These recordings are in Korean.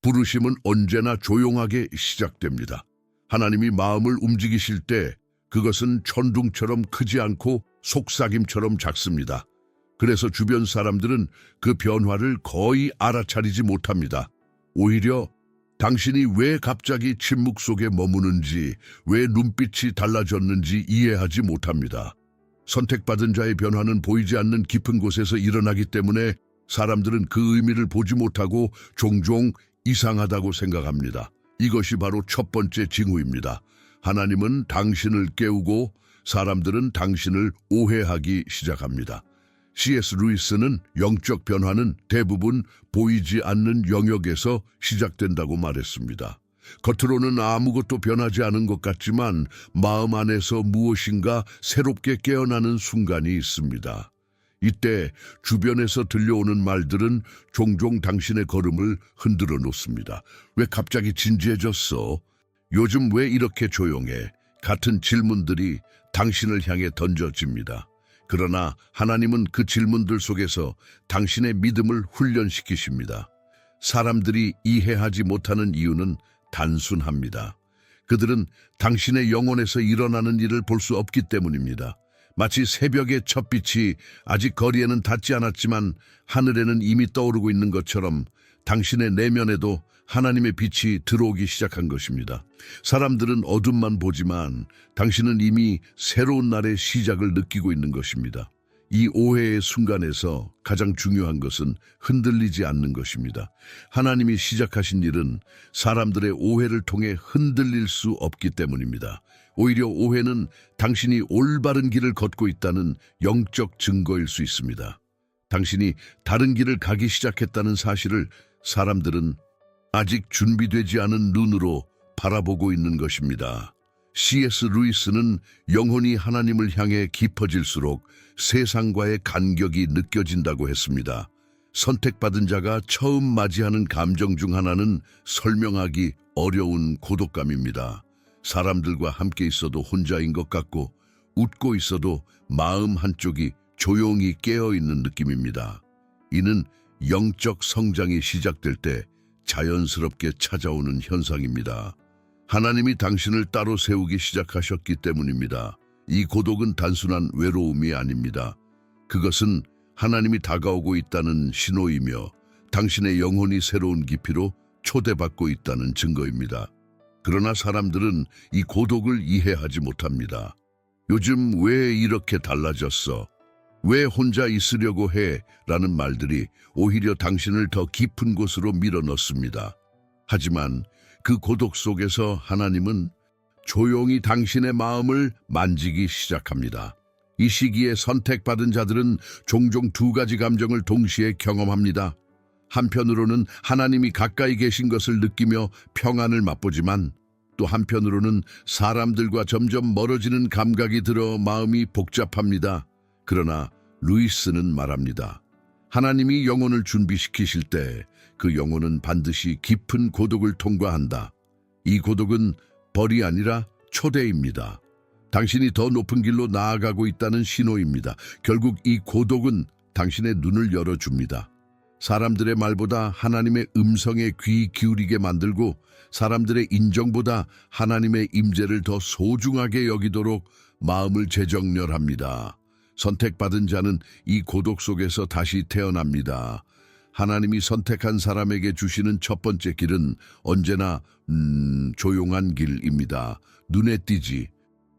부르심은 언제나 조용하게 시작됩니다. 하나님이 마음을 움직이실 때 그것은 천둥처럼 크지 않고 속삭임처럼 작습니다. 그래서 주변 사람들은 그 변화를 거의 알아차리지 못합니다. 오히려 당신이 왜 갑자기 침묵 속에 머무는지, 왜 눈빛이 달라졌는지 이해하지 못합니다. 선택받은 자의 변화는 보이지 않는 깊은 곳에서 일어나기 때문에 사람들은 그 의미를 보지 못하고 종종 이상하다고 생각합니다. 이것이 바로 첫 번째 징후입니다. 하나님은 당신을 깨우고 사람들은 당신을 오해하기 시작합니다. C.S. 루이스는 영적 변화는 대부분 보이지 않는 영역에서 시작된다고 말했습니다. 겉으로는 아무것도 변하지 않은 것 같지만 마음 안에서 무엇인가 새롭게 깨어나는 순간이 있습니다. 이때 주변에서 들려오는 말들은 종종 당신의 걸음을 흔들어 놓습니다. 왜 갑자기 진지해졌어? 요즘 왜 이렇게 조용해? 같은 질문들이 당신을 향해 던져집니다. 그러나 하나님은 그 질문들 속에서 당신의 믿음을 훈련시키십니다. 사람들이 이해하지 못하는 이유는 단순합니다. 그들은 당신의 영혼에서 일어나는 일을 볼 수 없기 때문입니다. 마치 새벽의 첫 빛이 아직 거리에는 닿지 않았지만 하늘에는 이미 떠오르고 있는 것처럼 당신의 내면에도 하나님의 빛이 들어오기 시작한 것입니다. 사람들은 어둠만 보지만 당신은 이미 새로운 날의 시작을 느끼고 있는 것입니다. 이 오해의 순간에서 가장 중요한 것은 흔들리지 않는 것입니다. 하나님이 시작하신 일은 사람들의 오해를 통해 흔들릴 수 없기 때문입니다. 오히려 오해는 당신이 올바른 길을 걷고 있다는 영적 증거일 수 있습니다. 당신이 다른 길을 가기 시작했다는 사실을 사람들은 아직 준비되지 않은 눈으로 바라보고 있는 것입니다. C.S. 루이스는 영혼이 하나님을 향해 깊어질수록 세상과의 간격이 느껴진다고 했습니다. 선택받은 자가 처음 맞이하는 감정 중 하나는 설명하기 어려운 고독감입니다. 사람들과 함께 있어도 혼자인 것 같고 웃고 있어도 마음 한쪽이 조용히 깨어있는 느낌입니다. 이는 영적 성장이 시작될 때 자연스럽게 찾아오는 현상입니다. 하나님이 당신을 따로 세우기 시작하셨기 때문입니다. 이 고독은 단순한 외로움이 아닙니다. 그것은 하나님이 다가오고 있다는 신호이며 당신의 영혼이 새로운 깊이로 초대받고 있다는 증거입니다. 그러나 사람들은 이 고독을 이해하지 못합니다. 요즘 왜 이렇게 달라졌어? 왜 혼자 있으려고 해? 라는 말들이 오히려 당신을 더 깊은 곳으로 밀어넣습니다. 하지만 그 고독 속에서 하나님은 조용히 당신의 마음을 만지기 시작합니다. 이 시기에 선택받은 자들은 종종 두 가지 감정을 동시에 경험합니다. 한편으로는 하나님이 가까이 계신 것을 느끼며 평안을 맛보지만 또 한편으로는 사람들과 점점 멀어지는 감각이 들어 마음이 복잡합니다. 그러나 루이스는 말합니다. 하나님이 영혼을 준비시키실 때 그 영혼은 반드시 깊은 고독을 통과한다. 이 고독은 벌이 아니라 초대입니다. 당신이 더 높은 길로 나아가고 있다는 신호입니다. 결국 이 고독은 당신의 눈을 열어줍니다. 사람들의 말보다 하나님의 음성에 귀 기울이게 만들고 사람들의 인정보다 하나님의 임재를 더 소중하게 여기도록 마음을 재정렬합니다. 선택받은 자는 이 고독 속에서 다시 태어납니다. 하나님이 선택한 사람에게 주시는 첫 번째 길은 언제나 조용한 길입니다. 눈에 띄지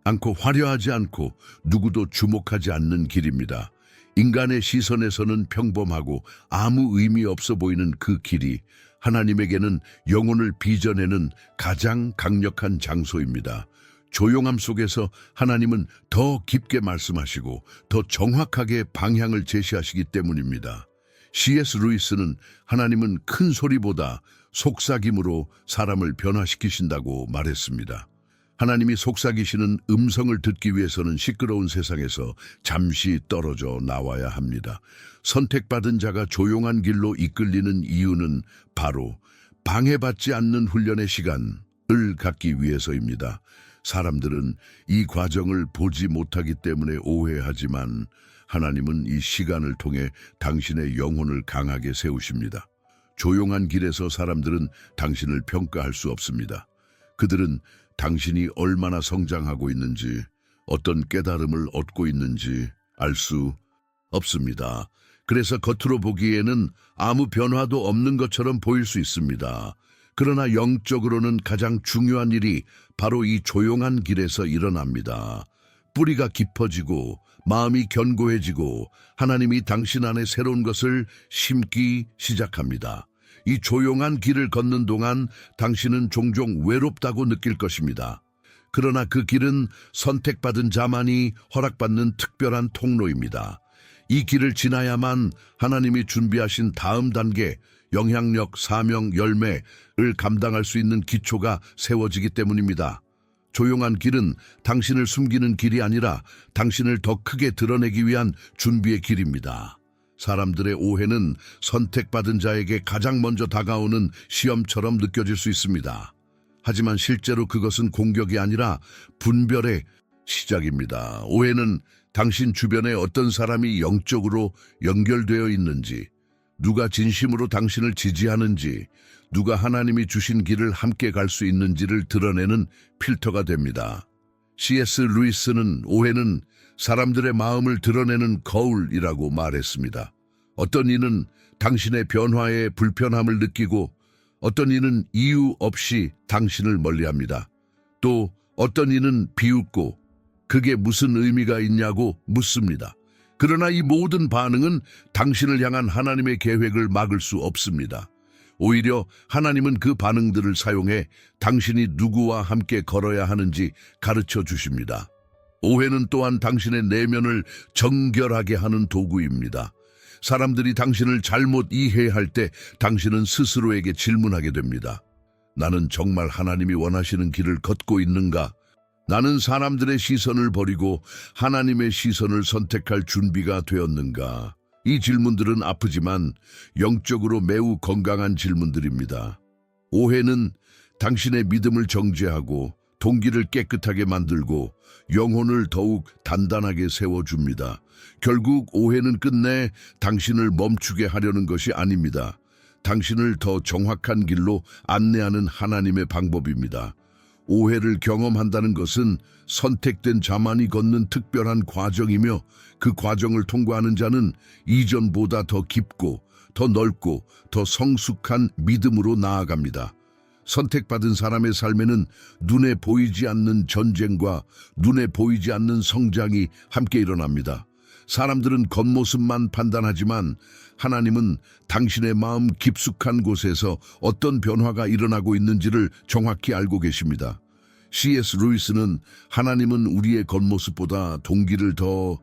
않고 화려하지 않고 누구도 주목하지 않는 길입니다. 인간의 시선에서는 평범하고 아무 의미 없어 보이는 그 길이 하나님에게는 영혼을 빚어내는 가장 강력한 장소입니다. 조용함 속에서 하나님은 더 깊게 말씀하시고 더 정확하게 방향을 제시하시기 때문입니다. C.S. 루이스는 하나님은 큰 소리보다 속삭임으로 사람을 변화시키신다고 말했습니다. 하나님이 속삭이시는 음성을 듣기 위해서는 시끄러운 세상에서 잠시 떨어져 나와야 합니다. 선택받은 자가 조용한 길로 이끌리는 이유는 바로 방해받지 않는 훈련의 시간을 갖기 위해서입니다. 사람들은 이 과정을 보지 못하기 때문에 오해하지만 하나님은 이 시간을 통해 당신의 영혼을 강하게 세우십니다. 조용한 길에서 사람들은 당신을 평가할 수 없습니다. 그들은 당신이 얼마나 성장하고 있는지, 어떤 깨달음을 얻고 있는지 알 수 없습니다. 그래서 겉으로 보기에는 아무 변화도 없는 것처럼 보일 수 있습니다. 그러나 영적으로는 가장 중요한 일이 바로 이 조용한 길에서 일어납니다. 뿌리가 깊어지고 마음이 견고해지고 하나님이 당신 안에 새로운 것을 심기 시작합니다. 이 조용한 길을 걷는 동안 당신은 종종 외롭다고 느낄 것입니다. 그러나 그 길은 선택받은 자만이 허락받는 특별한 통로입니다. 이 길을 지나야만 하나님이 준비하신 다음 단계, 영향력, 사명, 열매를 감당할 수 있는 기초가 세워지기 때문입니다. 조용한 길은 당신을 숨기는 길이 아니라 당신을 더 크게 드러내기 위한 준비의 길입니다. 사람들의 오해는 선택받은 자에게 가장 먼저 다가오는 시험처럼 느껴질 수 있습니다. 하지만 실제로 그것은 공격이 아니라 분별의 시작입니다. 오해는 당신 주변에 어떤 사람이 영적으로 연결되어 있는지, 누가 진심으로 당신을 지지하는지, 누가 하나님이 주신 길을 함께 갈 수 있는지를 드러내는 필터가 됩니다. C.S. 루이스는 오해는 사람들의 마음을 드러내는 거울이라고 말했습니다. 어떤 이는 당신의 변화에 불편함을 느끼고 어떤 이는 이유 없이 당신을 멀리합니다. 또 어떤 이는 비웃고 그게 무슨 의미가 있냐고 묻습니다. 그러나 이 모든 반응은 당신을 향한 하나님의 계획을 막을 수 없습니다. 오히려 하나님은 그 반응들을 사용해 당신이 누구와 함께 걸어야 하는지 가르쳐 주십니다. 오해는 또한 당신의 내면을 정결하게 하는 도구입니다. 사람들이 당신을 잘못 이해할 때 당신은 스스로에게 질문하게 됩니다. 나는 정말 하나님이 원하시는 길을 걷고 있는가? 나는 사람들의 시선을 버리고 하나님의 시선을 선택할 준비가 되었는가? 이 질문들은 아프지만 영적으로 매우 건강한 질문들입니다. 오해는 당신의 믿음을 정죄하고 동기를 깨끗하게 만들고 영혼을 더욱 단단하게 세워줍니다. 결국 오해는 끝내 당신을 멈추게 하려는 것이 아닙니다. 당신을 더 정확한 길로 안내하는 하나님의 방법입니다. 오해를 경험한다는 것은 선택된 자만이 걷는 특별한 과정이며 그 과정을 통과하는 자는 이전보다 더 깊고 더 넓고 더 성숙한 믿음으로 나아갑니다. 선택받은 사람의 삶에는 눈에 보이지 않는 전쟁과 눈에 보이지 않는 성장이 함께 일어납니다. 사람들은 겉모습만 판단하지만 하나님은 당신의 마음 깊숙한 곳에서 어떤 변화가 일어나고 있는지를 정확히 알고 계십니다. C.S. 루이스는 하나님은 우리의 겉모습보다 동기를 더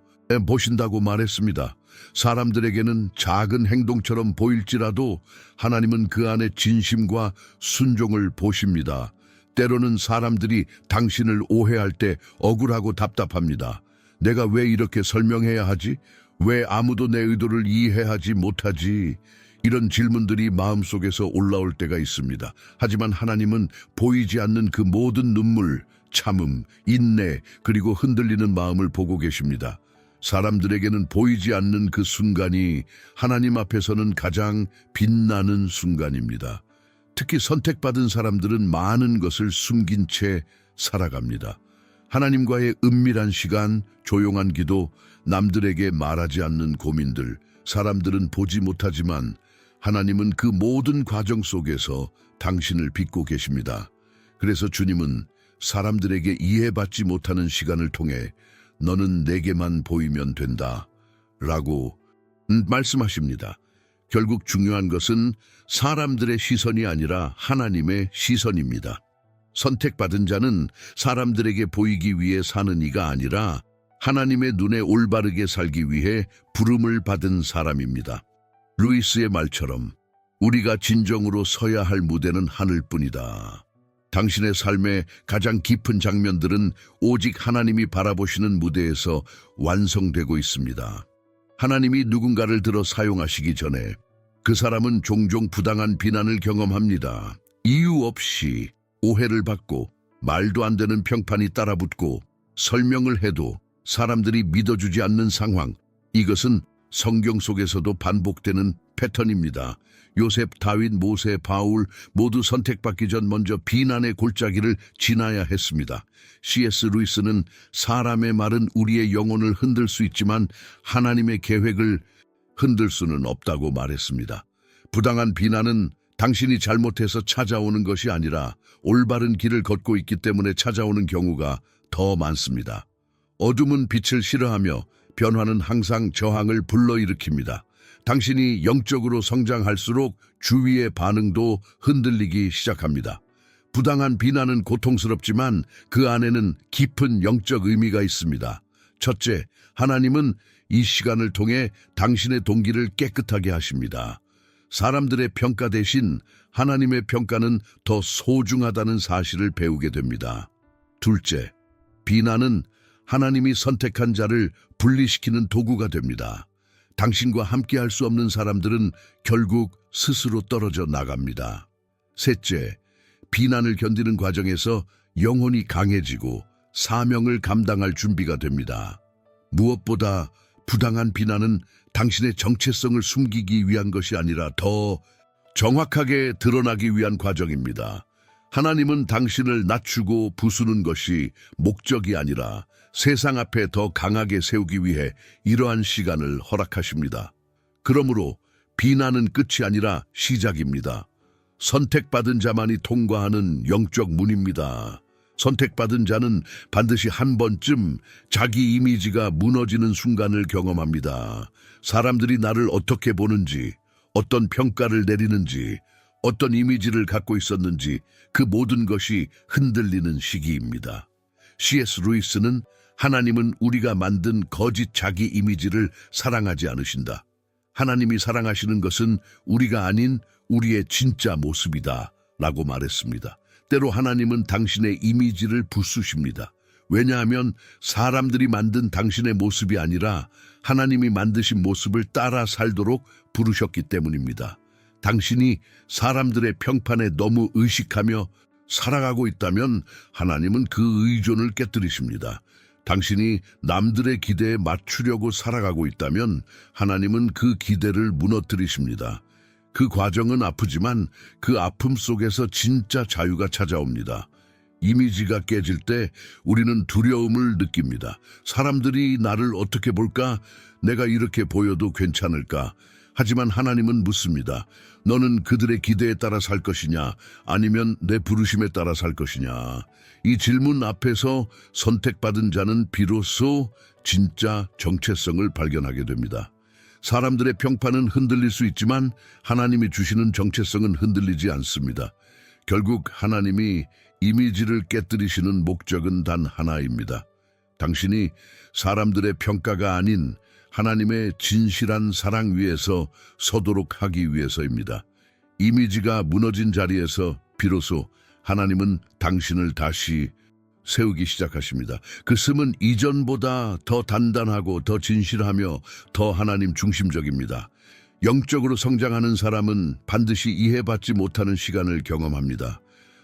보신다고 말했습니다. 사람들에게는 작은 행동처럼 보일지라도 하나님은 그 안에 진심과 순종을 보십니다. 때로는 사람들이 당신을 오해할 때 억울하고 답답합니다. 내가 왜 이렇게 설명해야 하지? 왜 아무도 내 의도를 이해하지 못하지? 이런 질문들이 마음속에서 올라올 때가 있습니다. 하지만 하나님은 보이지 않는 그 모든 눈물, 참음, 인내, 그리고 흔들리는 마음을 보고 계십니다. 사람들에게는 보이지 않는 그 순간이 하나님 앞에서는 가장 빛나는 순간입니다. 특히 선택받은 사람들은 많은 것을 숨긴 채 살아갑니다. 하나님과의 은밀한 시간, 조용한 기도, 남들에게 말하지 않는 고민들, 사람들은 보지 못하지만 하나님은 그 모든 과정 속에서 당신을 빚고 계십니다. 그래서 주님은 사람들에게 이해받지 못하는 시간을 통해 너는 내게만 보이면 된다 라고 말씀하십니다. 결국 중요한 것은 사람들의 시선이 아니라 하나님의 시선입니다. 선택받은 자는 사람들에게 보이기 위해 사는 이가 아니라 하나님의 눈에 올바르게 살기 위해 부름을 받은 사람입니다. 루이스의 말처럼 우리가 진정으로 서야 할 무대는 하늘뿐이다. 당신의 삶의 가장 깊은 장면들은 오직 하나님이 바라보시는 무대에서 완성되고 있습니다. 하나님이 누군가를 들어 사용하시기 전에 그 사람은 종종 부당한 비난을 경험합니다. 이유 없이 오해를 받고 말도 안 되는 평판이 따라붙고 설명을 해도 사람들이 믿어주지 않는 상황. 이것은 성경 속에서도 반복되는 패턴입니다. 요셉, 다윗, 모세, 바울 모두 선택받기 전 먼저 비난의 골짜기를 지나야 했습니다. C.S. 루이스는 사람의 말은 우리의 영혼을 흔들 수 있지만 하나님의 계획을 흔들 수는 없다고 말했습니다. 부당한 비난은 당신이 잘못해서 찾아오는 것이 아니라 올바른 길을 걷고 있기 때문에 찾아오는 경우가 더 많습니다. 어둠은 빛을 싫어하며 변화는 항상 저항을 불러일으킵니다. 당신이 영적으로 성장할수록 주위의 반응도 흔들리기 시작합니다. 부당한 비난은 고통스럽지만 그 안에는 깊은 영적 의미가 있습니다. 첫째, 하나님은 이 시간을 통해 당신의 동기를 깨끗하게 하십니다. 사람들의 평가 대신 하나님의 평가는 더 소중하다는 사실을 배우게 됩니다. 둘째, 비난은 하나님이 선택한 자를 분리시키는 도구가 됩니다. 당신과 함께할 수 없는 사람들은 결국 스스로 떨어져 나갑니다. 셋째, 비난을 견디는 과정에서 영혼이 강해지고 사명을 감당할 준비가 됩니다. 무엇보다 부당한 비난은 당신의 정체성을 숨기기 위한 것이 아니라 더 정확하게 드러나기 위한 과정입니다. 하나님은 당신을 낮추고 부수는 것이 목적이 아니라 세상 앞에 더 강하게 세우기 위해 이러한 시간을 허락하십니다. 그러므로 비난은 끝이 아니라 시작입니다. 선택받은 자만이 통과하는 영적 문입니다. 선택받은 자는 반드시 한 번쯤 자기 이미지가 무너지는 순간을 경험합니다. 사람들이 나를 어떻게 보는지, 어떤 평가를 내리는지, 어떤 이미지를 갖고 있었는지 그 모든 것이 흔들리는 시기입니다. C.S. 루이스는 하나님은 우리가 만든 거짓 자기 이미지를 사랑하지 않으신다. 하나님이 사랑하시는 것은 우리가 아닌 우리의 진짜 모습이다 라고 말했습니다. 때로 하나님은 당신의 이미지를 부수십니다. 왜냐하면 사람들이 만든 당신의 모습이 아니라 하나님이 만드신 모습을 따라 살도록 부르셨기 때문입니다. 당신이 사람들의 평판에 너무 의식하며 살아가고 있다면 하나님은 그 의존을 깨뜨리십니다. 당신이 남들의 기대에 맞추려고 살아가고 있다면 하나님은 그 기대를 무너뜨리십니다. 그 과정은 아프지만 그 아픔 속에서 진짜 자유가 찾아옵니다. 이미지가 깨질 때 우리는 두려움을 느낍니다. 사람들이 나를 어떻게 볼까? 내가 이렇게 보여도 괜찮을까? 하지만 하나님은 묻습니다. 너는 그들의 기대에 따라 살 것이냐? 아니면 내 부르심에 따라 살 것이냐? 이 질문 앞에서 선택받은 자는 비로소 진짜 정체성을 발견하게 됩니다. 사람들의 평판은 흔들릴 수 있지만 하나님이 주시는 정체성은 흔들리지 않습니다. 결국 하나님이 이미지를 깨뜨리시는 목적은 단 하나입니다. 당신이 사람들의 평가가 아닌 하나님의 진실한 사랑 위에서 서도록 하기 위해서입니다. 이미지가 무너진 자리에서 비로소 하나님은 당신을 다시 세우기 시작하십니다. 그 씀은 이전보다 더 단단하고 더 진실하며 더 하나님 중심적입니다. 영적으로 성장하는 사람은 반드시 이해받지 못하는 시간을 경험합니다.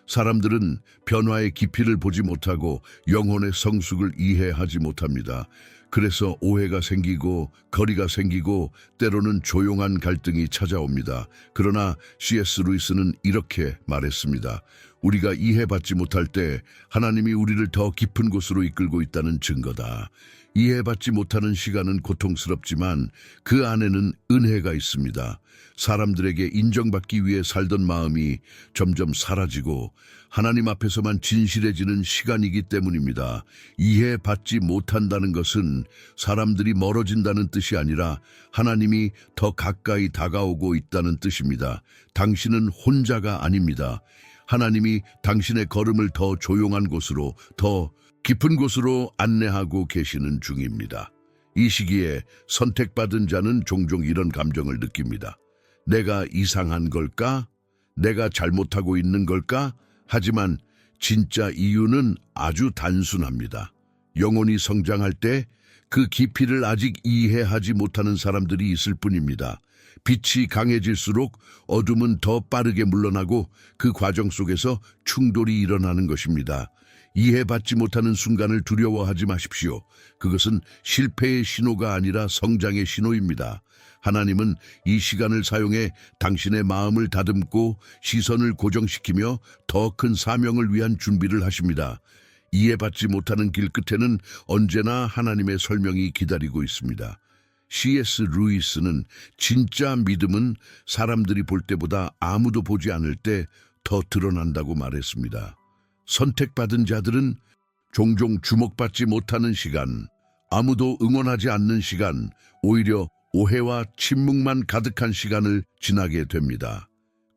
사람들은 변화의 깊이를 보지 못하고 영혼의 성숙을 이해하지 못합니다. 그래서 오해가 생기고 거리가 생기고 때로는 조용한 갈등이 찾아옵니다. 그러나 C.S. 루이스는 이렇게 말했습니다. 우리가 이해받지 못할 때 하나님이 우리를 더 깊은 곳으로 이끌고 있다는 증거다. 이해받지 못하는 시간은 고통스럽지만 그 안에는 은혜가 있습니다. 사람들에게 인정받기 위해 살던 마음이 점점 사라지고 하나님 앞에서만 진실해지는 시간이기 때문입니다. 이해받지 못한다는 것은 사람들이 멀어진다는 뜻이 아니라 하나님이 더 가까이 다가오고 있다는 뜻입니다. 당신은 혼자가 아닙니다. 하나님이 당신의 걸음을 더 조용한 곳으로, 더 깊은 곳으로 안내하고 계시는 중입니다. 이 시기에 선택받은 자는 종종 이런 감정을 느낍니다. 내가 이상한 걸까? 내가 잘못하고 있는 걸까? 하지만 진짜 이유는 아주 단순합니다. 영혼이 성장할 때 그 깊이를 아직 이해하지 못하는 사람들이 있을 뿐입니다. 빛이 강해질수록 어둠은 더 빠르게 물러나고 그 과정 속에서 충돌이 일어나는 것입니다. 이해받지 못하는 순간을 두려워하지 마십시오. 그것은 실패의 신호가 아니라 성장의 신호입니다. 하나님은 이 시간을 사용해 당신의 마음을 다듬고 시선을 고정시키며 더 큰 사명을 위한 준비를 하십니다. 이해받지 못하는 길 끝에는 언제나 하나님의 설명이 기다리고 있습니다. C.S. 루이스는 진짜 믿음은 사람들이 볼 때보다 아무도 보지 않을 때 더 드러난다고 말했습니다. 선택받은 자들은 종종 주목받지 못하는 시간, 아무도 응원하지 않는 시간, 오히려 오해와 침묵만 가득한 시간을 지나게 됩니다.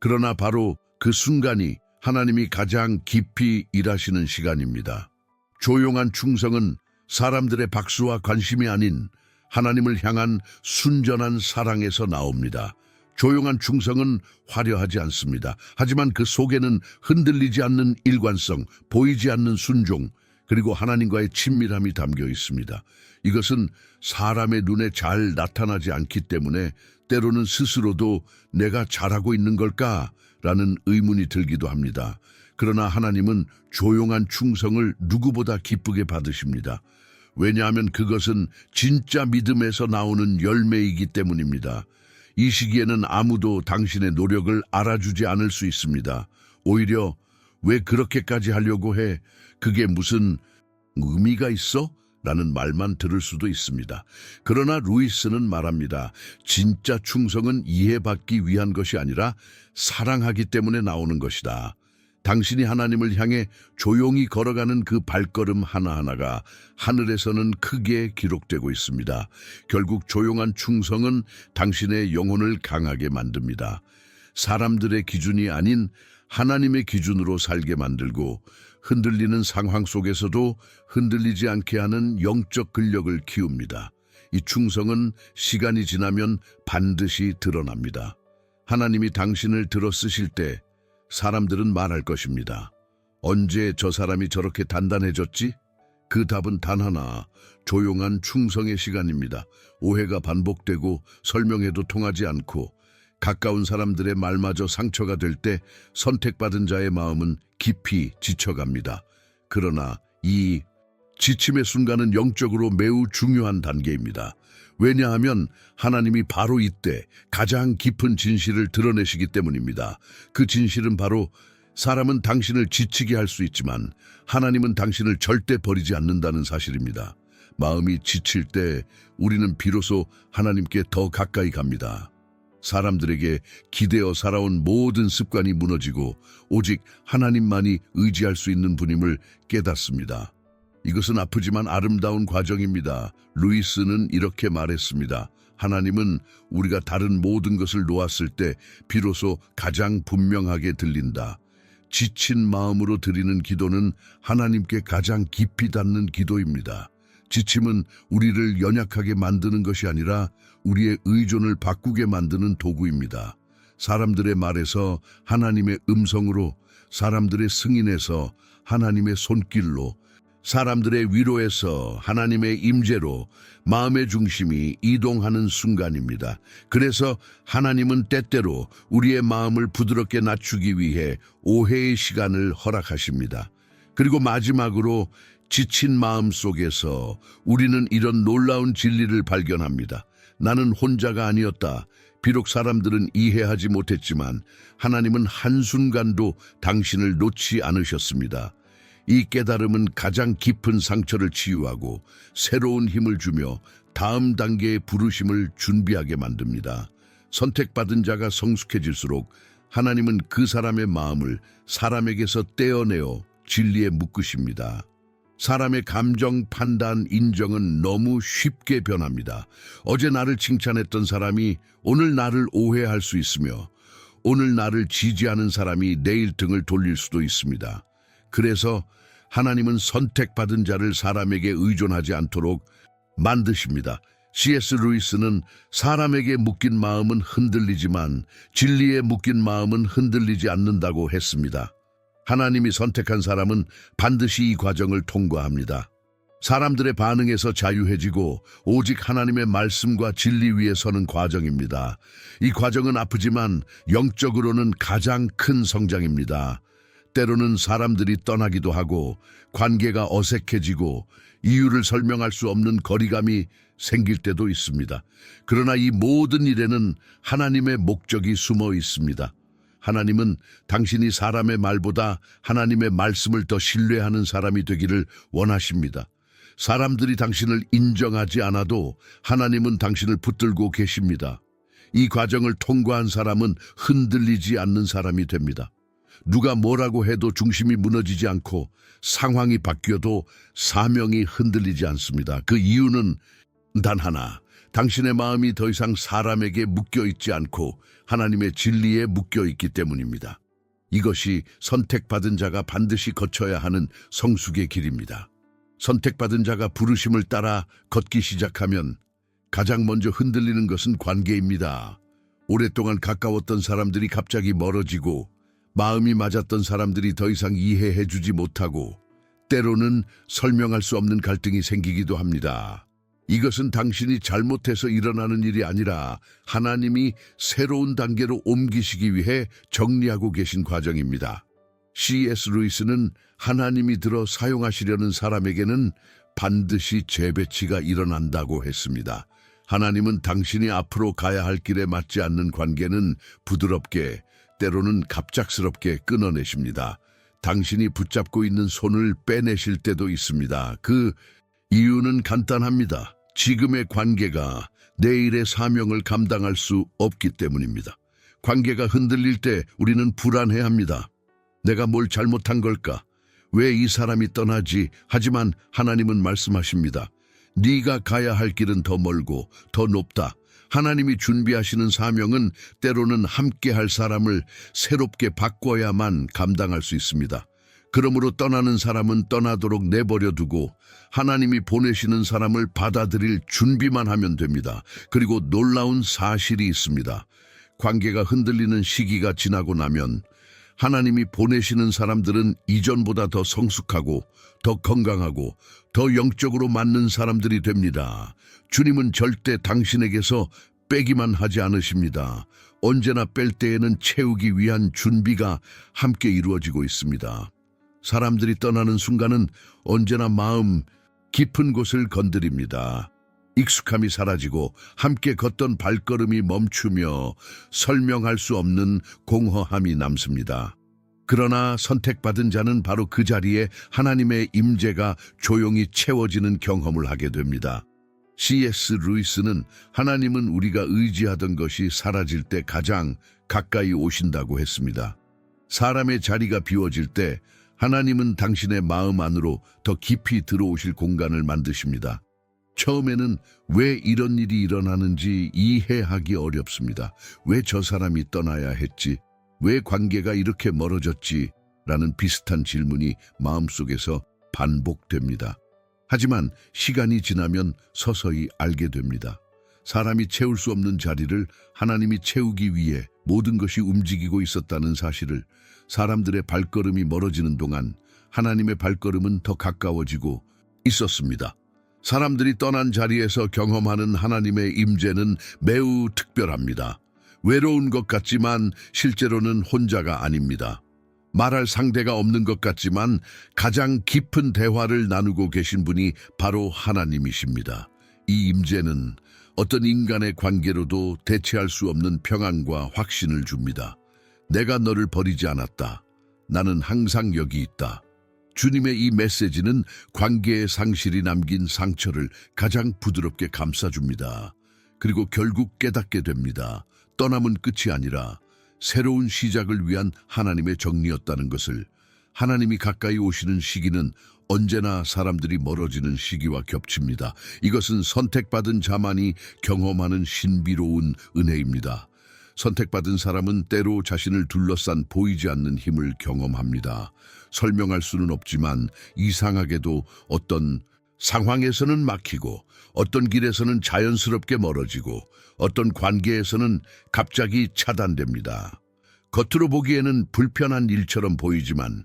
그러나 바로 그 순간이 하나님이 가장 깊이 일하시는 시간입니다. 조용한 충성은 사람들의 박수와 관심이 아닌 하나님을 향한 순전한 사랑에서 나옵니다. 조용한 충성은 화려하지 않습니다. 하지만 그 속에는 흔들리지 않는 일관성, 보이지 않는 순종, 그리고 하나님과의 친밀함이 담겨 있습니다. 이것은 사람의 눈에 잘 나타나지 않기 때문에 때로는 스스로도 내가 잘하고 있는 걸까? 라는 의문이 들기도 합니다. 그러나 하나님은 조용한 충성을 누구보다 기쁘게 받으십니다. 왜냐하면 그것은 진짜 믿음에서 나오는 열매이기 때문입니다. 이 시기에는 아무도 당신의 노력을 알아주지 않을 수 있습니다. 오히려 왜 그렇게까지 하려고 해? 그게 무슨 의미가 있어? 라는 말만 들을 수도 있습니다. 그러나 루이스는 말합니다. 진짜 충성은 이해받기 위한 것이 아니라 사랑하기 때문에 나오는 것이다. 당신이 하나님을 향해 조용히 걸어가는 그 발걸음 하나하나가 하늘에서는 크게 기록되고 있습니다. 결국 조용한 충성은 당신의 영혼을 강하게 만듭니다. 사람들의 기준이 아닌 하나님의 기준으로 살게 만들고 흔들리는 상황 속에서도 흔들리지 않게 하는 영적 근력을 키웁니다. 이 충성은 시간이 지나면 반드시 드러납니다. 하나님이 당신을 들어 쓰실 때 사람들은 말할 것입니다. 언제 저 사람이 저렇게 단단해졌지? 그 답은 단 하나, 조용한 충성의 시간입니다. 오해가 반복되고 설명해도 통하지 않고 가까운 사람들의 말마저 상처가 될 때 선택받은 자의 마음은 깊이 지쳐갑니다. 그러나 이 지침의 순간은 영적으로 매우 중요한 단계입니다. 왜냐하면 하나님이 바로 이때 가장 깊은 진실을 드러내시기 때문입니다. 그 진실은 바로 사람은 당신을 지치게 할 수 있지만 하나님은 당신을 절대 버리지 않는다는 사실입니다. 마음이 지칠 때 우리는 비로소 하나님께 더 가까이 갑니다. 사람들에게 기대어 살아온 모든 습관이 무너지고 오직 하나님만이 의지할 수 있는 분임을 깨닫습니다. 이것은 아프지만 아름다운 과정입니다. 루이스는 이렇게 말했습니다. 하나님은 우리가 다른 모든 것을 놓았을 때 비로소 가장 분명하게 들린다. 지친 마음으로 드리는 기도는 하나님께 가장 깊이 닿는 기도입니다. 지침은 우리를 연약하게 만드는 것이 아니라 우리의 의존을 바꾸게 만드는 도구입니다. 사람들의 말에서 하나님의 음성으로, 사람들의 승인에서 하나님의 손길로, 사람들의 위로에서 하나님의 임재로 마음의 중심이 이동하는 순간입니다. 그래서 하나님은 때때로 우리의 마음을 부드럽게 낮추기 위해 오해의 시간을 허락하십니다. 그리고 마지막으로 지친 마음 속에서 우리는 이런 놀라운 진리를 발견합니다. 나는 혼자가 아니었다. 비록 사람들은 이해하지 못했지만 하나님은 한순간도 당신을 놓지 않으셨습니다. 이 깨달음은 가장 깊은 상처를 치유하고 새로운 힘을 주며 다음 단계의 부르심을 준비하게 만듭니다. 선택받은 자가 성숙해질수록 하나님은 그 사람의 마음을 사람에게서 떼어내어 진리에 묶으십니다. 사람의 감정, 판단, 인정은 너무 쉽게 변합니다. 어제 나를 칭찬했던 사람이 오늘 나를 오해할 수 있으며 오늘 나를 지지하는 사람이 내일 등을 돌릴 수도 있습니다. 그래서 하나님은 선택받은 자를 사람에게 의존하지 않도록 만드십니다. C.S. 루이스는 사람에게 묶인 마음은 흔들리지만 진리에 묶인 마음은 흔들리지 않는다고 했습니다. 하나님이 선택한 사람은 반드시 이 과정을 통과합니다. 사람들의 반응에서 자유해지고 오직 하나님의 말씀과 진리 위에 서는 과정입니다. 이 과정은 아프지만 영적으로는 가장 큰 성장입니다. 때로는 사람들이 떠나기도 하고 관계가 어색해지고 이유를 설명할 수 없는 거리감이 생길 때도 있습니다. 그러나 이 모든 일에는 하나님의 목적이 숨어 있습니다. 하나님은 당신이 사람의 말보다 하나님의 말씀을 더 신뢰하는 사람이 되기를 원하십니다. 사람들이 당신을 인정하지 않아도 하나님은 당신을 붙들고 계십니다. 이 과정을 통과한 사람은 흔들리지 않는 사람이 됩니다. 누가 뭐라고 해도 중심이 무너지지 않고 상황이 바뀌어도 사명이 흔들리지 않습니다. 그 이유는 단 하나, 당신의 마음이 더 이상 사람에게 묶여있지 않고 하나님의 진리에 묶여있기 때문입니다. 이것이 선택받은 자가 반드시 거쳐야 하는 성숙의 길입니다. 선택받은 자가 부르심을 따라 걷기 시작하면 가장 먼저 흔들리는 것은 관계입니다. 오랫동안 가까웠던 사람들이 갑자기 멀어지고 마음이 맞았던 사람들이 더 이상 이해해주지 못하고 때로는 설명할 수 없는 갈등이 생기기도 합니다. 이것은 당신이 잘못해서 일어나는 일이 아니라 하나님이 새로운 단계로 옮기시기 위해 정리하고 계신 과정입니다. C.S. 루이스는 하나님이 들어 사용하시려는 사람에게는 반드시 재배치가 일어난다고 했습니다. 하나님은 당신이 앞으로 가야 할 길에 맞지 않는 관계는 부드럽게, 때로는 갑작스럽게 끊어내십니다. 당신이 붙잡고 있는 손을 빼내실 때도 있습니다. 그 이유는 간단합니다. 지금의 관계가 내일의 사명을 감당할 수 없기 때문입니다. 관계가 흔들릴 때 우리는 불안해합니다. 내가 뭘 잘못한 걸까? 왜 이 사람이 떠나지? 하지만 하나님은 말씀하십니다. 네가 가야 할 길은 더 멀고 더 높다. 하나님이 준비하시는 사명은 때로는 함께 할 사람을 새롭게 바꿔야만 감당할 수 있습니다. 그러므로 떠나는 사람은 떠나도록 내버려 두고 하나님이 보내시는 사람을 받아들일 준비만 하면 됩니다. 그리고 놀라운 사실이 있습니다. 관계가 흔들리는 시기가 지나고 나면 하나님이 보내시는 사람들은 이전보다 더 성숙하고 더 건강하고 더 영적으로 맞는 사람들이 됩니다. 주님은 절대 당신에게서 빼기만 하지 않으십니다. 언제나 뺄 때에는 채우기 위한 준비가 함께 이루어지고 있습니다. 사람들이 떠나는 순간은 언제나 마음 깊은 곳을 건드립니다. 익숙함이 사라지고 함께 걷던 발걸음이 멈추며 설명할 수 없는 공허함이 남습니다. 그러나 선택받은 자는 바로 그 자리에 하나님의 임재가 조용히 채워지는 경험을 하게 됩니다. C.S. 루이스는 하나님은 우리가 의지하던 것이 사라질 때 가장 가까이 오신다고 했습니다. 사람의 자리가 비워질 때 하나님은 당신의 마음 안으로 더 깊이 들어오실 공간을 만드십니다. 처음에는 왜 이런 일이 일어나는지 이해하기 어렵습니다. 왜 저 사람이 떠나야 했지? 왜 관계가 이렇게 멀어졌지? 라는 비슷한 질문이 마음속에서 반복됩니다. 하지만 시간이 지나면 서서히 알게 됩니다. 사람이 채울 수 없는 자리를 하나님이 채우기 위해 모든 것이 움직이고 있었다는 사실을, 사람들의 발걸음이 멀어지는 동안 하나님의 발걸음은 더 가까워지고 있었습니다. 사람들이 떠난 자리에서 경험하는 하나님의 임재는 매우 특별합니다. 외로운 것 같지만 실제로는 혼자가 아닙니다. 말할 상대가 없는 것 같지만 가장 깊은 대화를 나누고 계신 분이 바로 하나님이십니다. 이 임재는 어떤 인간의 관계로도 대체할 수 없는 평안과 확신을 줍니다. 내가 너를 버리지 않았다. 나는 항상 여기 있다. 주님의 이 메시지는 관계의 상실이 남긴 상처를 가장 부드럽게 감싸줍니다. 그리고 결국 깨닫게 됩니다. 떠남은 끝이 아니라 새로운 시작을 위한 하나님의 정리였다는 것을. 하나님이 가까이 오시는 시기는 언제나 사람들이 멀어지는 시기와 겹칩니다. 이것은 선택받은 자만이 경험하는 신비로운 은혜입니다. 선택받은 사람은 때로 자신을 둘러싼 보이지 않는 힘을 경험합니다. 설명할 수는 없지만 이상하게도 어떤 상황에서는 막히고 어떤 길에서는 자연스럽게 멀어지고 어떤 관계에서는 갑자기 차단됩니다. 겉으로 보기에는 불편한 일처럼 보이지만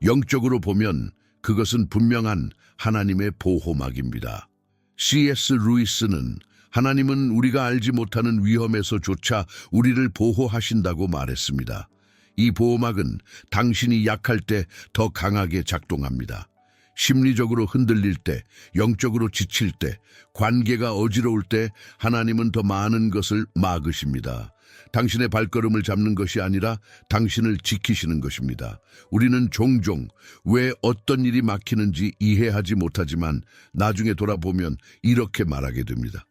영적으로 보면 그것은 분명한 하나님의 보호막입니다. C.S. 루이스는 하나님은 우리가 알지 못하는 위험에서조차 우리를 보호하신다고 말했습니다. 이 보호막은 당신이 약할 때 더 강하게 작동합니다. 심리적으로 흔들릴 때, 영적으로 지칠 때, 관계가 어지러울 때 하나님은 더 많은 것을 막으십니다. 당신의 발걸음을 잡는 것이 아니라 당신을 지키시는 것입니다. 우리는 종종 왜 어떤 일이 막히는지 이해하지 못하지만 나중에 돌아보면 이렇게 말하게 됩니다.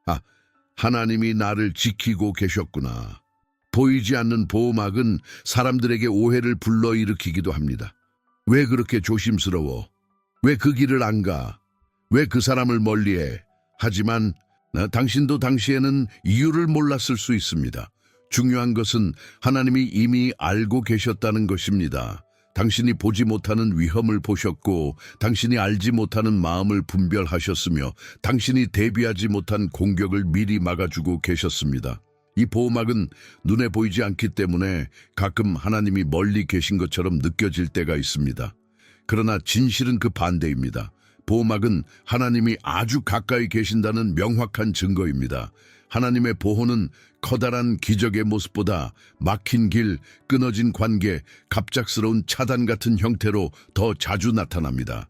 아, 하나님이 나를 지키고 계셨구나. 보이지 않는 보호막은 사람들에게 오해를 불러일으키기도 합니다. 왜 그렇게 조심스러워? 왜 그 길을 안 가? 왜 그 사람을 멀리해? 하지만 당신도 당시에는 이유를 몰랐을 수 있습니다. 중요한 것은 하나님이 이미 알고 계셨다는 것입니다. 당신이 보지 못하는 위험을 보셨고 당신이 알지 못하는 마음을 분별하셨으며 당신이 대비하지 못한 공격을 미리 막아주고 계셨습니다. 이 보호막은 눈에 보이지 않기 때문에 가끔 하나님이 멀리 계신 것처럼 느껴질 때가 있습니다. 그러나 진실은 그 반대입니다. 보호막은 하나님이 아주 가까이 계신다는 명확한 증거입니다. 하나님의 보호는 커다란 기적의 모습보다 막힌 길, 끊어진 관계, 갑작스러운 차단 같은 형태로 더 자주 나타납니다.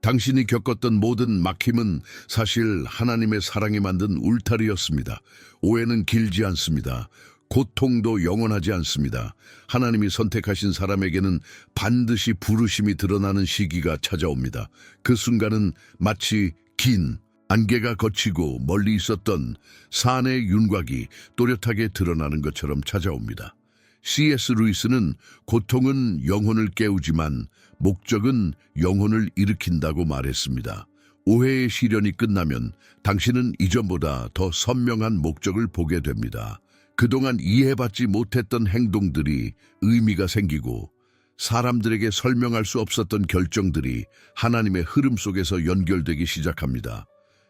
당신이 겪었던 모든 막힘은 사실 하나님의 사랑이 만든 울타리였습니다. 오해는 길지 않습니다. 고통도 영원하지 않습니다. 하나님이 선택하신 사람에게는 반드시 부르심이 드러나는 시기가 찾아옵니다. 그 순간은 마치 긴 안개가 걷히고 멀리 있었던 산의 윤곽이 또렷하게 드러나는 것처럼 찾아옵니다. C.S. 루이스는 고통은 영혼을 깨우지만 목적은 영혼을 일으킨다고 말했습니다. 오해의 시련이 끝나면 당신은 이전보다 더 선명한 목적을 보게 됩니다. 그동안 이해받지 못했던 행동들이 의미가 생기고 사람들에게 설명할 수 없었던 결정들이 하나님의 흐름 속에서 연결되기 시작합니다.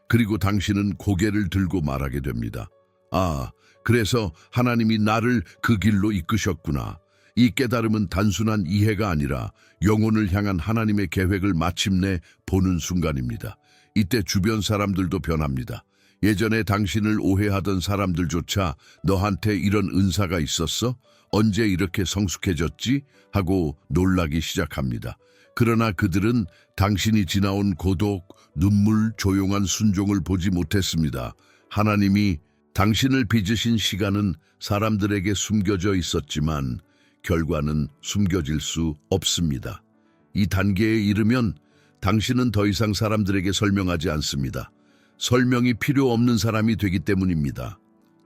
그리고 당신은 고개를 들고 말하게 됩니다. 아, 그래서 하나님이 나를 그 길로 이끄셨구나. 이 깨달음은 단순한 이해가 아니라 영혼을 향한 하나님의 계획을 마침내 보는 순간입니다. 이때 주변 사람들도 변합니다. 예전에 당신을 오해하던 사람들조차 너한테 이런 은사가 있었어? 언제 이렇게 성숙해졌지? 하고 놀라기 시작합니다. 그러나 그들은 당신이 지나온 고독, 눈물, 조용한 순종을 보지 못했습니다. 하나님이 당신을 빚으신 시간은 사람들에게 숨겨져 있었지만 결과는 숨겨질 수 없습니다. 이 단계에 이르면 당신은 더 이상 사람들에게 설명하지 않습니다. 설명이 필요 없는 사람이 되기 때문입니다.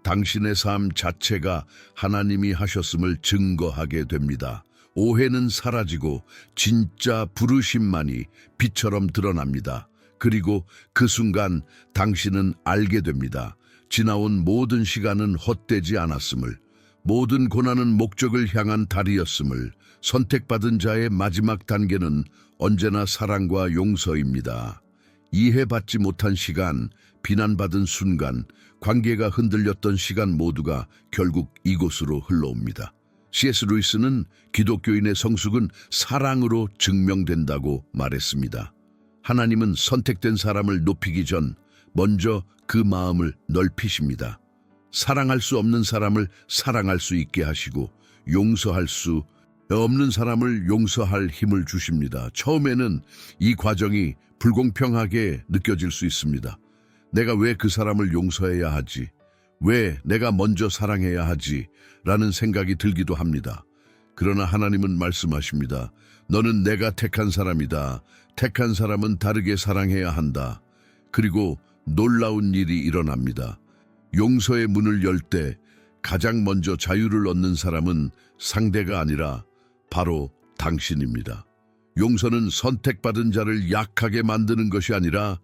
당신의 삶 자체가 하나님이 하셨음을 증거하게 됩니다. 오해는 사라지고 진짜 부르심만이 빛처럼 드러납니다. 그리고 그 순간 당신은 알게 됩니다. 지나온 모든 시간은 헛되지 않았음을, 모든 고난은 목적을 향한 다리였음을, 선택받은 자의 마지막 단계는 언제나 사랑과 용서입니다. 이해받지 못한 시간, 비난받은 순간, 관계가 흔들렸던 시간 모두가 결국 이곳으로 흘러옵니다. C.S. 루이스는 기독교인의 성숙은 사랑으로 증명된다고 말했습니다. 하나님은 선택된 사람을 높이기 전 먼저 그 마음을 넓히십니다. 사랑할 수 없는 사람을 사랑할 수 있게 하시고 용서할 수 없는 사람을 용서할 힘을 주십니다. 처음에는 이 과정이 불공평하게 느껴질 수 있습니다. 내가 왜 그 사람을 용서해야 하지? 왜 내가 먼저 사랑해야 하지? 라는 생각이 들기도 합니다. 그러나 하나님은 말씀하십니다. 너는 내가 택한 사람이다. 택한 사람은 다르게 사랑해야 한다. 그리고 놀라운 일이 일어납니다. 용서의 문을 열 때 가장 먼저 자유를 얻는 사람은 상대가 아니라 바로 당신입니다. 용서는 선택받은 자를 약하게 만드는 것이 아니라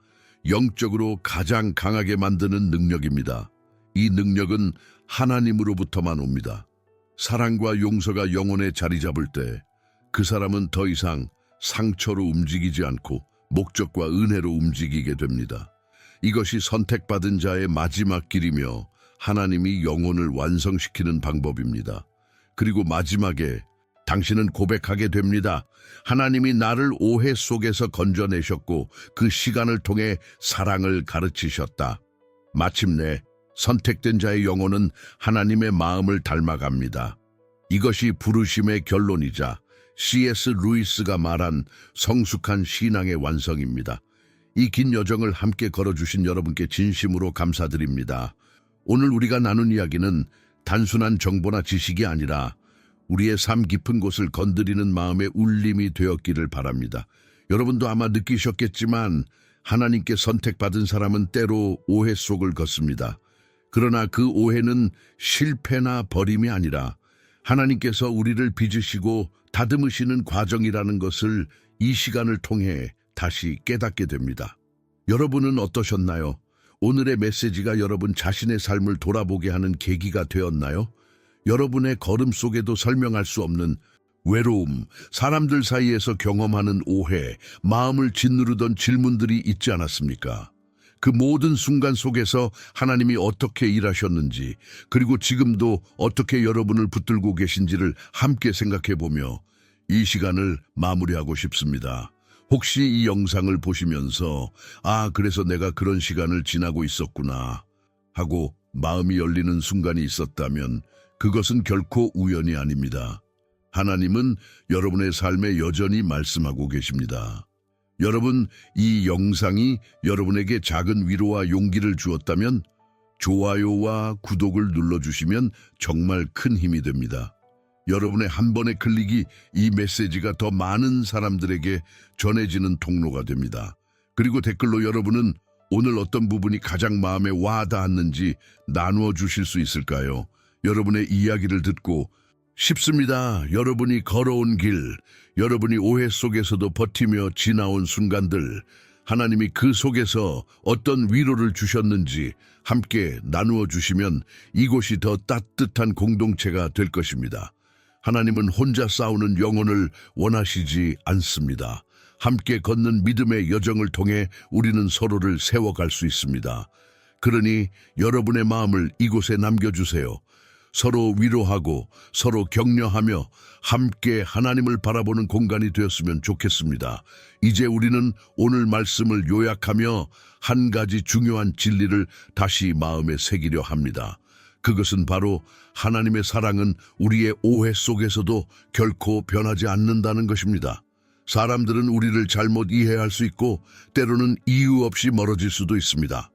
영적으로 가장 강하게 만드는 능력입니다. 이 능력은 하나님으로부터만 옵니다. 사랑과 용서가 영혼에 자리 잡을 때 그 사람은 더 이상 상처로 움직이지 않고 목적과 은혜로 움직이게 됩니다. 이것이 선택받은 자의 마지막 길이며 하나님이 영혼을 완성시키는 방법입니다. 그리고 마지막에 당신은 고백하게 됩니다. 하나님이 나를 오해 속에서 건져내셨고 그 시간을 통해 사랑을 가르치셨다. 마침내 선택된 자의 영혼은 하나님의 마음을 닮아갑니다. 이것이 부르심의 결론이자 C.S. 루이스가 말한 성숙한 신앙의 완성입니다. 이 긴 여정을 함께 걸어주신 여러분께 진심으로 감사드립니다. 오늘 우리가 나눈 이야기는 단순한 정보나 지식이 아니라 우리의 삶 깊은 곳을 건드리는 마음의 울림이 되었기를 바랍니다. 여러분도 아마 느끼셨겠지만 하나님께 선택받은 사람은 때로 오해 속을 걷습니다. 그러나 그 오해는 실패나 버림이 아니라 하나님께서 우리를 빚으시고 다듬으시는 과정이라는 것을 이 시간을 통해 다시 깨닫게 됩니다. 여러분은 어떠셨나요? 오늘의 메시지가 여러분 자신의 삶을 돌아보게 하는 계기가 되었나요? 여러분의 걸음 속에도 설명할 수 없는 외로움, 사람들 사이에서 경험하는 오해, 마음을 짓누르던 질문들이 있지 않았습니까? 그 모든 순간 속에서 하나님이 어떻게 일하셨는지, 그리고 지금도 어떻게 여러분을 붙들고 계신지를 함께 생각해보며 이 시간을 마무리하고 싶습니다. 혹시 이 영상을 보시면서 그래서 내가 그런 시간을 지나고 있었구나 하고 마음이 열리는 순간이 있었다면 그것은 결코 우연이 아닙니다. 하나님은 여러분의 삶에 여전히 말씀하고 계십니다. 여러분, 이 영상이 여러분에게 작은 위로와 용기를 주었다면 좋아요와 구독을 눌러주시면 정말 큰 힘이 됩니다. 여러분의 한 번의 클릭이 이 메시지가 더 많은 사람들에게 전해지는 통로가 됩니다. 그리고 댓글로 여러분은 오늘 어떤 부분이 가장 마음에 와 닿았는지 나누어 주실 수 있을까요? 여러분의 이야기를 듣고 싶습니다. 여러분이 걸어온 길, 여러분이 오해 속에서도 버티며 지나온 순간들, 하나님이 그 속에서 어떤 위로를 주셨는지 함께 나누어 주시면 이곳이 더 따뜻한 공동체가 될 것입니다. 하나님은 혼자 싸우는 영혼을 원하시지 않습니다. 함께 걷는 믿음의 여정을 통해 우리는 서로를 세워갈 수 있습니다. 그러니 여러분의 마음을 이곳에 남겨주세요. 서로 위로하고 서로 격려하며 함께 하나님을 바라보는 공간이 되었으면 좋겠습니다. 이제 우리는 오늘 말씀을 요약하며 한 가지 중요한 진리를 다시 마음에 새기려 합니다. 그것은 바로 하나님의 사랑은 우리의 오해 속에서도 결코 변하지 않는다는 것입니다. 사람들은 우리를 잘못 이해할 수 있고 때로는 이유 없이 멀어질 수도 있습니다.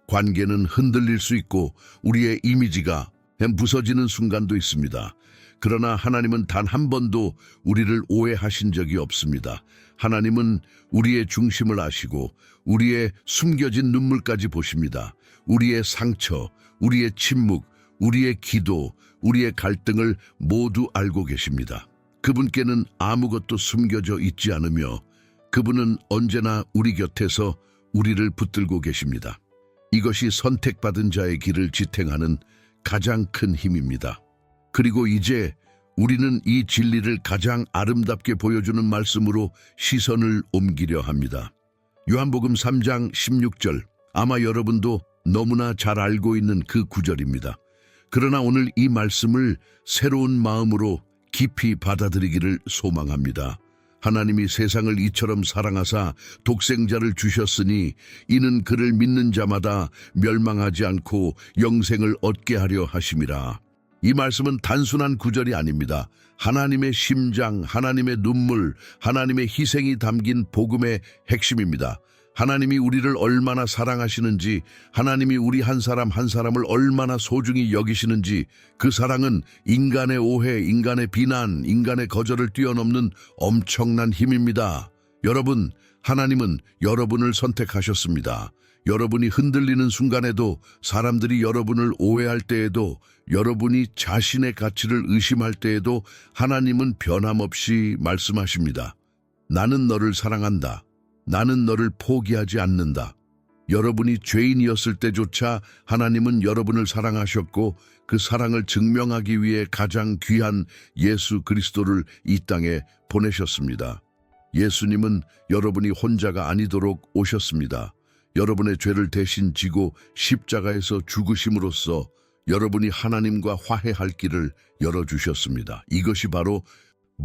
관계는 흔들릴 수 있고 우리의 이미지가 부서지는 순간도 있습니다. 그러나 하나님은 단 한 번도 우리를 오해하신 적이 없습니다. 하나님은 우리의 중심을 아시고 우리의 숨겨진 눈물까지 보십니다. 우리의 상처, 우리의 침묵, 우리의 기도, 우리의 갈등을 모두 알고 계십니다. 그분께는 아무것도 숨겨져 있지 않으며 그분은 언제나 우리 곁에서 우리를 붙들고 계십니다. 이것이 선택받은 자의 길을 지탱하는 가장 큰 힘입니다. 그리고 이제 우리는 이 진리를 가장 아름답게 보여주는 말씀으로 시선을 옮기려 합니다. 요한복음 3장 16절, 아마 여러분도 너무나 잘 알고 있는 그 구절입니다. 그러나 오늘 이 말씀을 새로운 마음으로 깊이 받아들이기를 소망합니다. 하나님이 세상을 이처럼 사랑하사 독생자를 주셨으니 이는 그를 믿는 자마다 멸망하지 않고 영생을 얻게 하려 하심이라. 이 말씀은 단순한 구절이 아닙니다. 하나님의 심장, 하나님의 눈물, 하나님의 희생이 담긴 복음의 핵심입니다. 하나님이 우리를 얼마나 사랑하시는지, 하나님이 우리 한 사람 한 사람을 얼마나 소중히 여기시는지, 그 사랑은 인간의 오해, 인간의 비난, 인간의 거절을 뛰어넘는 엄청난 힘입니다. 여러분, 하나님은 여러분을 선택하셨습니다. 여러분이 흔들리는 순간에도, 사람들이 여러분을 오해할 때에도, 여러분이 자신의 가치를 의심할 때에도 하나님은 변함없이 말씀하십니다. 나는 너를 사랑한다. 나는 너를 포기하지 않는다. 여러분이 죄인이었을 때조차 하나님은 여러분을 사랑하셨고 그 사랑을 증명하기 위해 가장 귀한 예수 그리스도를 이 땅에 보내셨습니다. 예수님은 여러분이 혼자가 아니도록 오셨습니다. 여러분의 죄를 대신 지고 십자가에서 죽으심으로써 여러분이 하나님과 화해할 길을 열어주셨습니다. 이것이 바로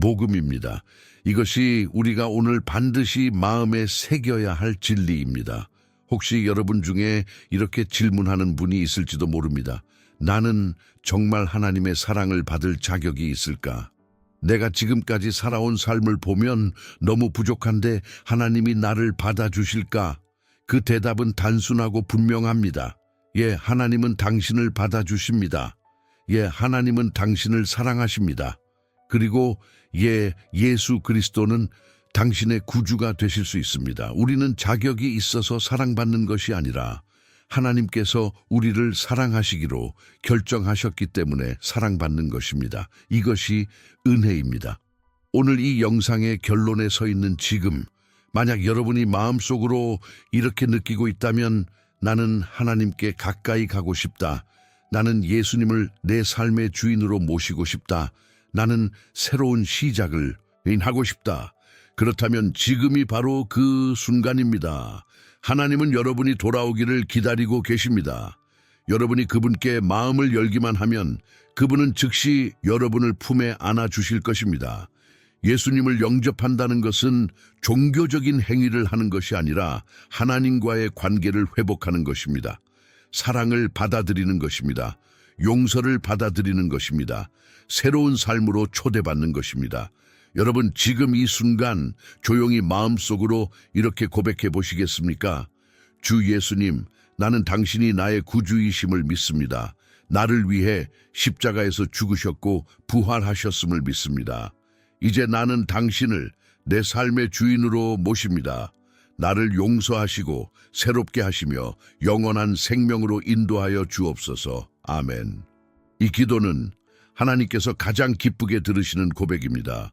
복음입니다. 이것이 우리가 오늘 반드시 마음에 새겨야 할 진리입니다. 혹시 여러분 중에 이렇게 질문하는 분이 있을지도 모릅니다. 나는 정말 하나님의 사랑을 받을 자격이 있을까? 내가 지금까지 살아온 삶을 보면 너무 부족한데 하나님이 나를 받아주실까? 그 대답은 단순하고 분명합니다. 예, 하나님은 당신을 받아주십니다. 예, 하나님은 당신을 사랑하십니다. 그리고 예, 예수 그리스도는 당신의 구주가 되실 수 있습니다. 우리는 자격이 있어서 사랑받는 것이 아니라 하나님께서 우리를 사랑하시기로 결정하셨기 때문에 사랑받는 것입니다. 이것이 은혜입니다. 오늘 이 영상의 결론에 서 있는 지금, 만약 여러분이 마음속으로 이렇게 느끼고 있다면 나는 하나님께 가까이 가고 싶다. 나는 예수님을 내 삶의 주인으로 모시고 싶다. 나는 새로운 시작을 하고 싶다. 그렇다면 지금이 바로 그 순간입니다. 하나님은 여러분이 돌아오기를 기다리고 계십니다. 여러분이 그분께 마음을 열기만 하면 그분은 즉시 여러분을 품에 안아주실 것입니다. 예수님을 영접한다는 것은 종교적인 행위를 하는 것이 아니라 하나님과의 관계를 회복하는 것입니다. 사랑을 받아들이는 것입니다. 용서를 받아들이는 것입니다. 새로운 삶으로 초대받는 것입니다. 여러분, 지금 이 순간 조용히 마음속으로 이렇게 고백해 보시겠습니까? 주 예수님, 나는 당신이 나의 구주이심을 믿습니다. 나를 위해 십자가에서 죽으셨고 부활하셨음을 믿습니다. 이제 나는 당신을 내 삶의 주인으로 모십니다. 나를 용서하시고 새롭게 하시며 영원한 생명으로 인도하여 주옵소서. 아멘. 이 기도는 하나님께서 가장 기쁘게 들으시는 고백입니다.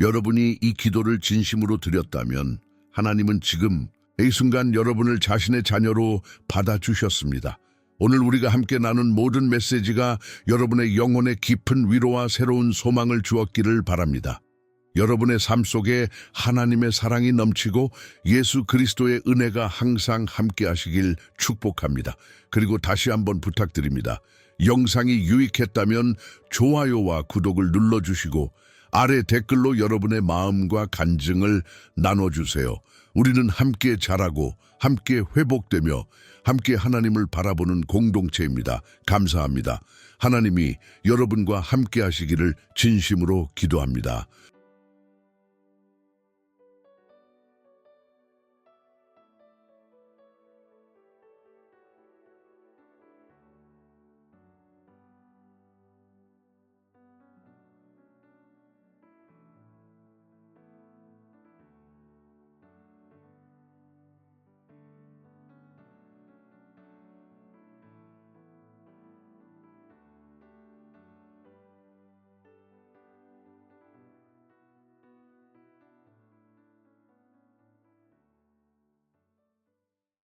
여러분이 이 기도를 진심으로 드렸다면 하나님은 지금 이 순간 여러분을 자신의 자녀로 받아주셨습니다. 오늘 우리가 함께 나눈 모든 메시지가 여러분의 영혼에 깊은 위로와 새로운 소망을 주었기를 바랍니다. 여러분의 삶 속에 하나님의 사랑이 넘치고 예수 그리스도의 은혜가 항상 함께 하시길 축복합니다. 그리고 다시 한번 부탁드립니다. 영상이 유익했다면 좋아요와 구독을 눌러주시고 아래 댓글로 여러분의 마음과 간증을 나눠주세요. 우리는 함께 자라고 함께 회복되며 함께 하나님을 바라보는 공동체입니다. 감사합니다. 하나님이 여러분과 함께 하시기를 진심으로 기도합니다.